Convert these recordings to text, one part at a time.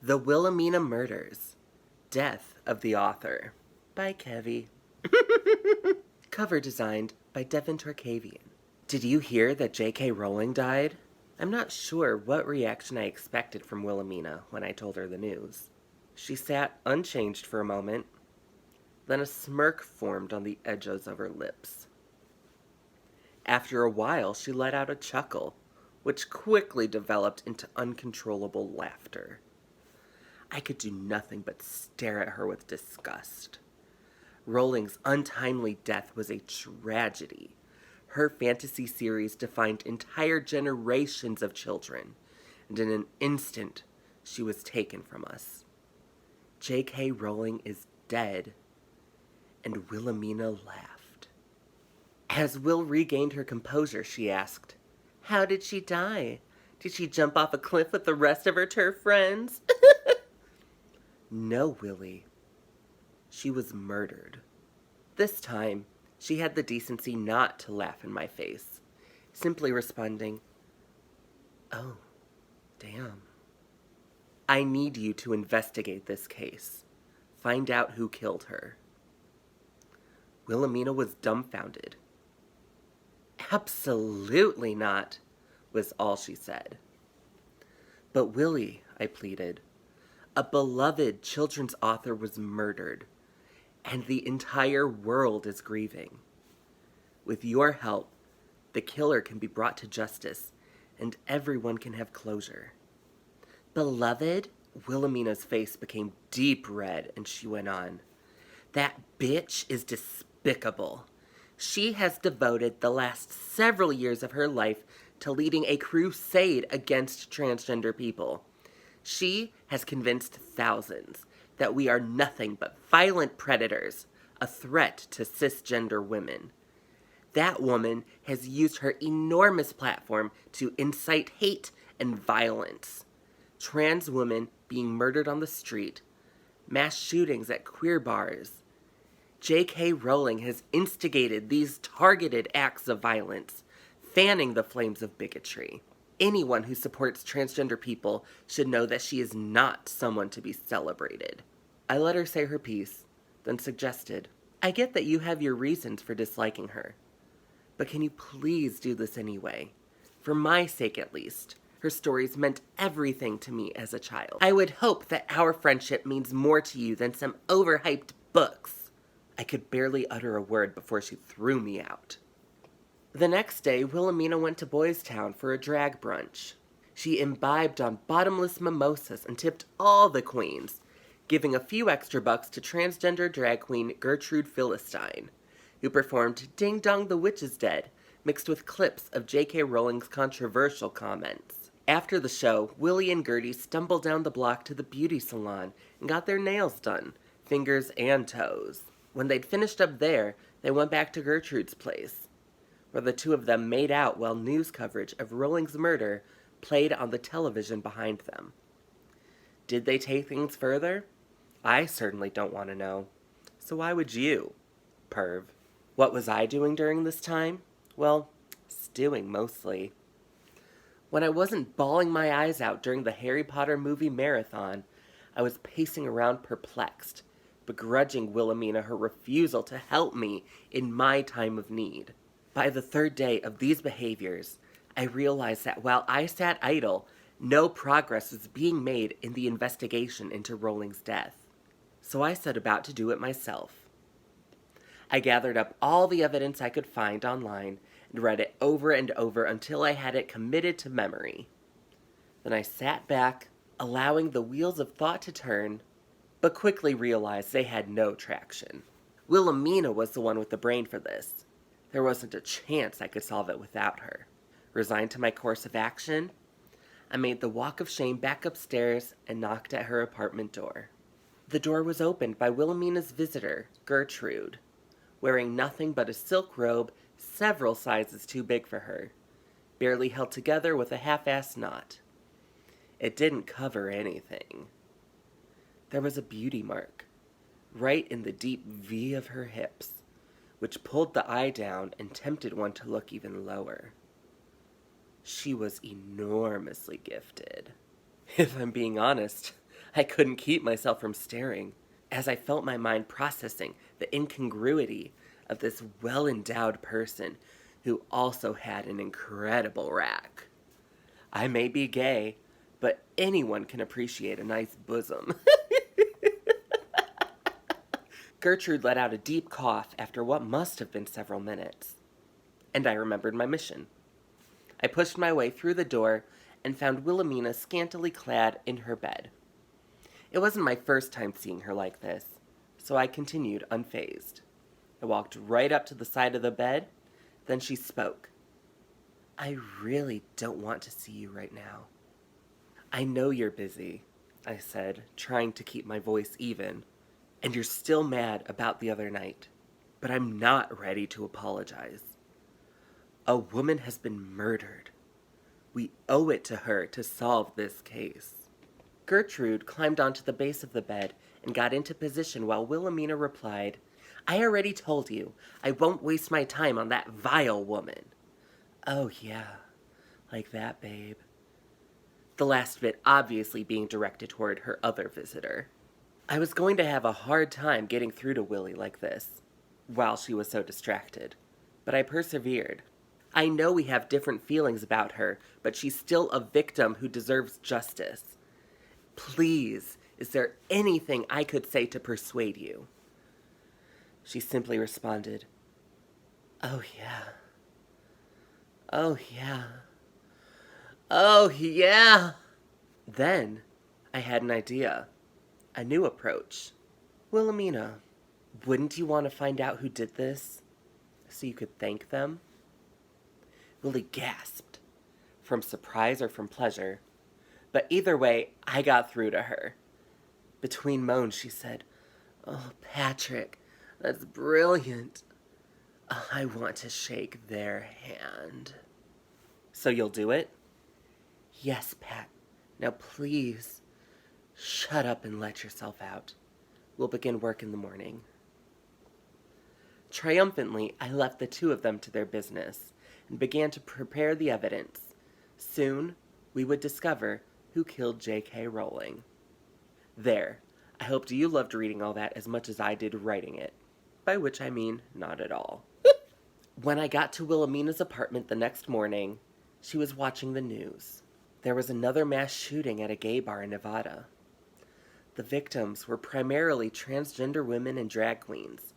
The Wilhelmina Murders. Death of the Author by Kevvie. Cover designed by Devin Tarkavian. Did you hear that JK Rowling died? I'm not sure what reaction I expected from Wilhelmina when I told her the news. She sat unchanged for a moment, then a smirk formed on the edges of her lips. After a while, she let out a chuckle, which quickly developed into uncontrollable laughter. I could do nothing but stare at her with disgust. Rowling's untimely death was a tragedy. Her fantasy series defined entire generations of children, and in an instant, she was taken from us. J.K. Rowling is dead, and Wilhelmina laughed. As Will regained her composure, she asked, "How did she die? Did she jump off a cliff with the rest of her TERF friends?" No, Willie. She was murdered. This time, she had the decency not to laugh in my face, simply responding, "Oh, damn. I need you to investigate this case. Find out who killed her." Wilhelmina was dumbfounded. "Absolutely not," was all she said. "But Willie," I pleaded, "a beloved children's author was murdered, and the entire world is grieving. With your help, the killer can be brought to justice, and everyone can have closure." "Beloved?" Wilhelmina's face became deep red, and she went on, "That bitch is despicable. She has devoted the last several years of her life to leading a crusade against transgender people. She has convinced thousands that we are nothing but violent predators, a threat to cisgender women. That woman has used her enormous platform to incite hate and violence. Trans women being murdered on the street, mass shootings at queer bars. J.K. Rowling has instigated these targeted acts of violence, fanning the flames of bigotry. Anyone who supports transgender people should know that she is not someone to be celebrated." I let her say her piece, then suggested, "I get that you have your reasons for disliking her, but can you please do this anyway? For my sake, at least. Her stories meant everything to me as a child. I would hope that our friendship means more to you than some overhyped books." I could barely utter a word before she threw me out. The next day, Wilhelmina went to Boys Town for a drag brunch. She imbibed on bottomless mimosas and tipped all the queens, giving a few extra bucks to transgender drag queen Gertrude Philistine, who performed Ding Dong the Witch is Dead, mixed with clips of J.K. Rowling's controversial comments. After the show, Willie and Gertie stumbled down the block to the beauty salon and got their nails done, fingers and toes. When they'd finished up there, they went back to Gertrude's place, where the two of them made out while news coverage of Rowling's murder played on the television behind them. Did they take things further? I certainly don't want to know. So why would you, perv? What was I doing during this time? Well, stewing mostly. When I wasn't bawling my eyes out during the Harry Potter movie marathon, I was pacing around perplexed, begrudging Wilhelmina her refusal to help me in my time of need. By the third day of these behaviors, I realized that while I sat idle, no progress was being made in the investigation into Rowling's death. So I set about to do it myself. I gathered up all the evidence I could find online and read it over and over until I had it committed to memory. Then I sat back, allowing the wheels of thought to turn, but quickly realized they had no traction. Wilhelmina was the one with the brain for this. There wasn't a chance I could solve it without her. Resigned to my course of action, I made the walk of shame back upstairs and knocked at her apartment door. The door was opened by Wilhelmina's visitor, Gertrude, wearing nothing but a silk robe several sizes too big for her, barely held together with a half-assed knot. It didn't cover anything. There was a beauty mark, right in the deep V of her hips, which pulled the eye down and tempted one to look even lower. She was enormously gifted. If I'm being honest, I couldn't keep myself from staring, as I felt my mind processing the incongruity of this well-endowed person who also had an incredible rack. I may be gay, but anyone can appreciate a nice bosom. Gertrude let out a deep cough after what must have been several minutes, and I remembered my mission. I pushed my way through the door and found Wilhelmina scantily clad in her bed. It wasn't my first time seeing her like this, so I continued unfazed. I walked right up to the side of the bed, then she spoke. I really don't want to see you right now. I know you're busy, I said, trying to keep my voice even, and you're still mad about the other night, but I'm not ready to apologize. A woman has been murdered. We owe it to her to solve this case. Gertrude climbed onto the base of the bed and got into position while Wilhelmina replied, I already told you, I won't waste my time on that vile woman. Oh yeah, like that, babe. The last bit obviously being directed toward her other visitor. I was going to have a hard time getting through to Willie like this, while she was so distracted, but I persevered. I know we have different feelings about her, but she's still a victim who deserves justice. Please, is there anything I could say to persuade you? She simply responded, Oh yeah. Oh yeah. Oh yeah. Then I had an idea. A new approach. Wilhelmina, wouldn't you want to find out who did this so you could thank them? Willie gasped, from surprise or from pleasure. But either way, I got through to her. Between moans, she said, Oh, Patrick, that's brilliant. I want to shake their hand. So you'll do it? Yes, Pat. Now please, shut up and let yourself out. We'll begin work in the morning. Triumphantly, I left the two of them to their business and began to prepare the evidence. Soon, we would discover who killed JK Rowling. There, I hoped you loved reading all that as much as I did writing it. By which I mean, not at all. When I got to Wilhelmina's apartment the next morning, she was watching the news. There was another mass shooting at a gay bar in Nevada. The victims were primarily transgender women and drag queens,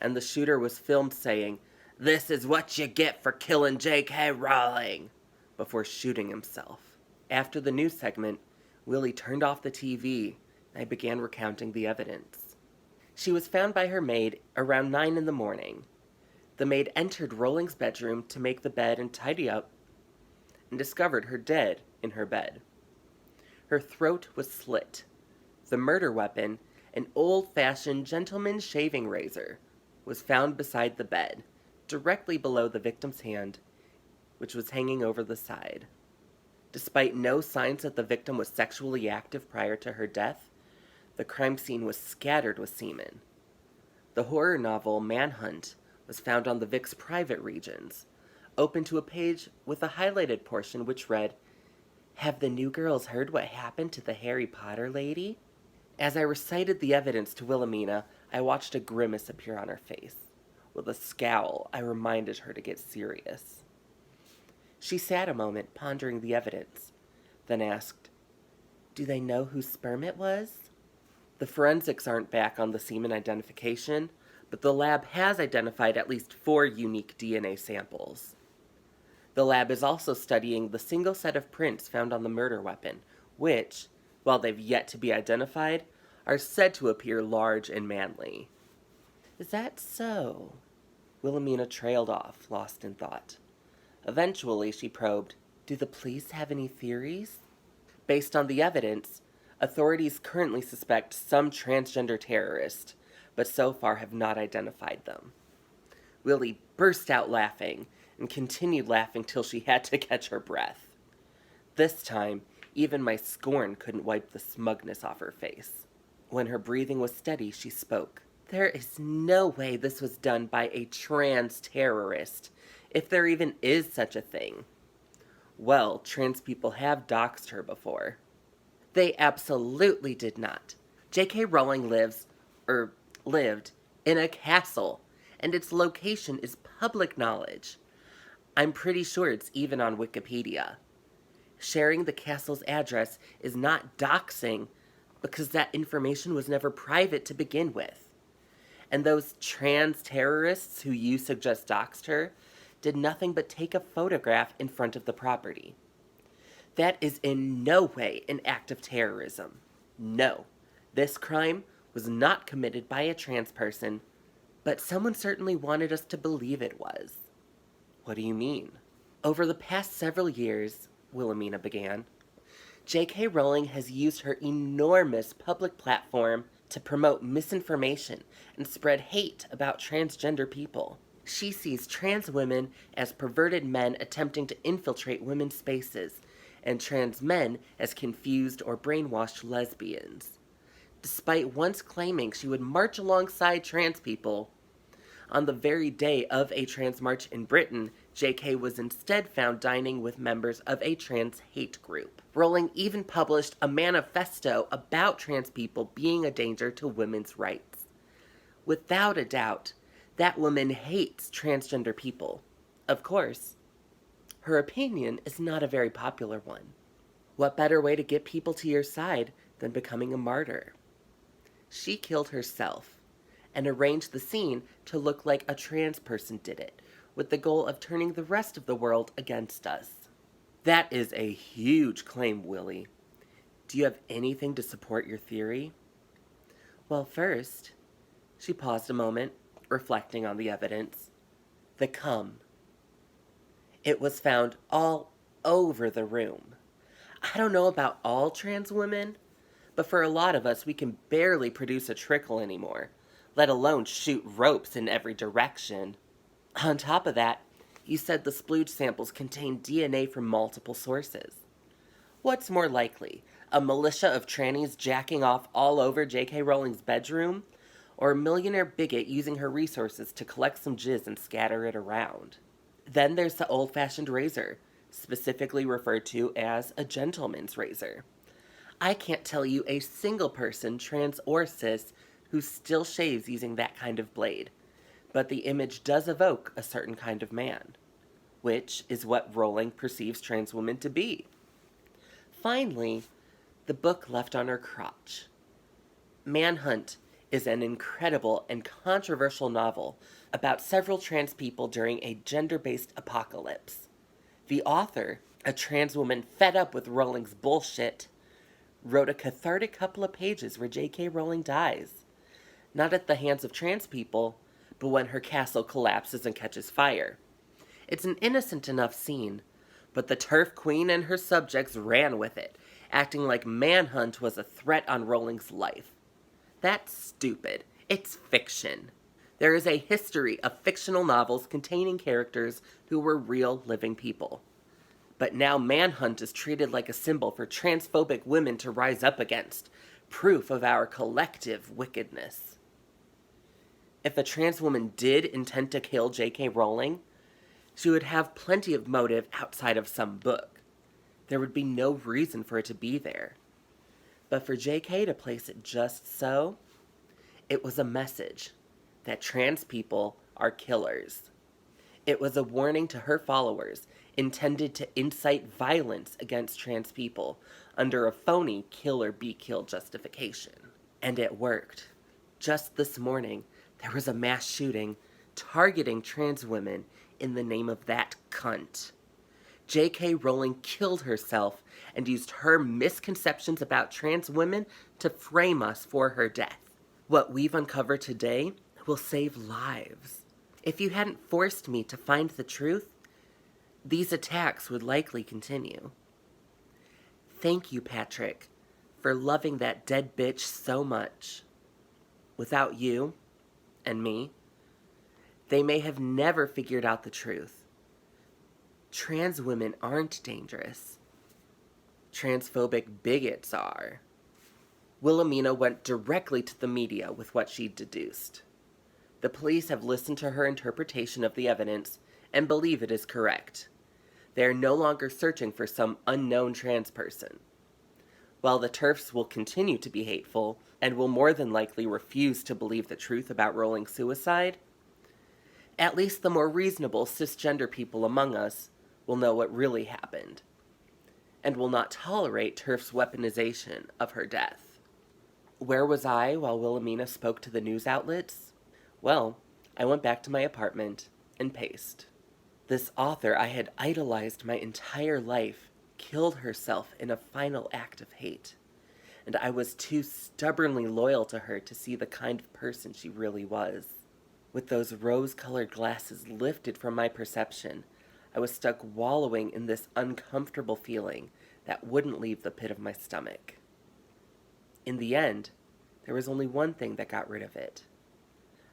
and the shooter was filmed saying, This is what you get for killing JK Rowling, before shooting himself. After the news segment, Willie turned off the TV, and I began recounting the evidence. She was found by her maid around 9 in the morning. The maid entered Rowling's bedroom to make the bed and tidy up, and discovered her dead in her bed. Her throat was slit. The murder weapon, an old-fashioned gentleman's shaving razor, was found beside the bed, directly below the victim's hand, which was hanging over the side. Despite no signs that the victim was sexually active prior to her death, the crime scene was scattered with semen. The horror novel Manhunt was found on the Vic's private regions, open to a page with a highlighted portion which read, Have the new girls heard what happened to the Harry Potter lady? As I recited the evidence to Wilhelmina, I watched a grimace appear on her face. With a scowl, I reminded her to get serious. She sat a moment, pondering the evidence, then asked, Do they know whose sperm it was? The forensics aren't back on the semen identification, but the lab has identified at least 4 unique DNA samples. The lab is also studying the single set of prints found on the murder weapon, which, while they've yet to be identified, are said to appear large and manly. Is that so? Wilhelmina trailed off, lost in thought. Eventually, she probed, Do the police have any theories? Based on the evidence, authorities currently suspect some transgender terrorist, but so far have not identified them. Willie burst out laughing, and continued laughing till she had to catch her breath. This time, even my scorn couldn't wipe the smugness off her face. When her breathing was steady, she spoke. There is no way this was done by a trans terrorist, if there even is such a thing. Well, trans people have doxed her before. They absolutely did not. JK Rowling lived in a castle, and its location is public knowledge. I'm pretty sure it's even on Wikipedia. Sharing the castle's address is not doxing because that information was never private to begin with. And those trans terrorists who you suggest doxed her did nothing but take a photograph in front of the property. That is in no way an act of terrorism. No, this crime was not committed by a trans person, but someone certainly wanted us to believe it was. What do you mean? Over the past several years, Wilhelmina began, JK Rowling has used her enormous public platform to promote misinformation and spread hate about transgender people. She sees trans women as perverted men attempting to infiltrate women's spaces, and trans men as confused or brainwashed lesbians. Despite once claiming she would march alongside trans people, on the very day of a trans march in Britain, JK was instead found dining with members of a trans hate group. Rowling even published a manifesto about trans people being a danger to women's rights. Without a doubt, that woman hates transgender people. Of course, her opinion is not a very popular one. What better way to get people to your side than becoming a martyr? She killed herself and arranged the scene to look like a trans person did it, with the goal of turning the rest of the world against us. That is a huge claim, Willie. Do you have anything to support your theory? Well, first, she paused a moment, reflecting on the evidence. The cum. It was found all over the room. I don't know about all trans women, but for a lot of us, we can barely produce a trickle anymore, let alone shoot ropes in every direction. On top of that, you said the splooge samples contained DNA from multiple sources. What's more likely, a militia of trannies jacking off all over J.K. Rowling's bedroom, or a millionaire bigot using her resources to collect some jizz and scatter it around? Then there's the old-fashioned razor, specifically referred to as a gentleman's razor. I can't tell you a single person, trans or cis, who still shaves using that kind of blade, but the image does evoke a certain kind of man, which is what Rowling perceives trans women to be. Finally, the book left on her crotch. Manhunt is an incredible and controversial novel about several trans people during a gender-based apocalypse. The author, a trans woman fed up with Rowling's bullshit, wrote a cathartic couple of pages where J.K. Rowling dies. Not at the hands of trans people, but when her castle collapses and catches fire. It's an innocent enough scene, but the TERF Queen and her subjects ran with it, acting like Manhunt was a threat on Rowling's life. That's stupid. It's fiction. There is a history of fictional novels containing characters who were real living people. But now Manhunt is treated like a symbol for transphobic women to rise up against, proof of our collective wickedness. If a trans woman did intend to kill J.K. Rowling, she would have plenty of motive outside of some book. There would be no reason for it to be there. But for J.K. to place it just so, it was a message that trans people are killers. It was a warning to her followers, intended to incite violence against trans people under a phony kill or be killed justification. And it worked. Just this morning, there was a mass shooting targeting trans women in the name of that cunt. J.K. Rowling killed herself and used her misconceptions about trans women to frame us for her death. What we've uncovered today will save lives. If you hadn't forced me to find the truth, these attacks would likely continue. Thank you, Patrick, for loving that dead bitch so much. Without you and me, they may have never figured out the truth. Trans women aren't dangerous. Transphobic bigots are. Wilhelmina went directly to the media with what she'd deduced. The police have listened to her interpretation of the evidence and believe it is correct. They are no longer searching for some unknown trans person. While the TERFs will continue to be hateful and will more than likely refuse to believe the truth about Rowling's suicide, at least the more reasonable cisgender people among us will know what really happened, and will not tolerate TERF's weaponization of her death. Where was I while Wilhelmina spoke to the news outlets? Well, I went back to my apartment and paced. This author I had idolized my entire life killed herself in a final act of hate, and I was too stubbornly loyal to her to see the kind of person she really was. With those rose-colored glasses lifted from my perception, I was stuck wallowing in this uncomfortable feeling that wouldn't leave the pit of my stomach. In the end, there was only one thing that got rid of it.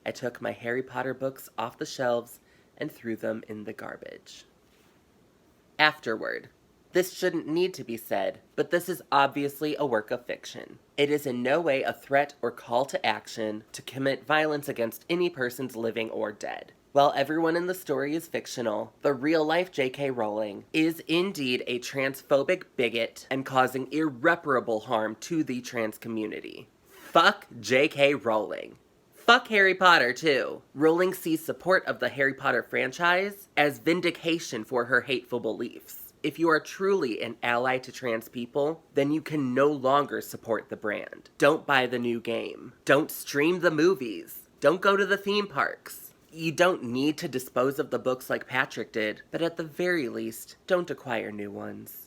I took my Harry Potter books off the shelves and threw them in the garbage. Afterward. This shouldn't need to be said, but this is obviously a work of fiction. It is in no way a threat or call to action to commit violence against any persons living or dead. While everyone in the story is fictional, the real-life JK Rowling is indeed a transphobic bigot and causing irreparable harm to the trans community. Fuck JK Rowling. Fuck Harry Potter, too. Rowling sees support of the Harry Potter franchise as vindication for her hateful beliefs. If you are truly an ally to trans people, then you can no longer support the brand. Don't buy the new game. Don't stream the movies. Don't go to the theme parks. You don't need to dispose of the books like Patrick did, but at the very least, don't acquire new ones.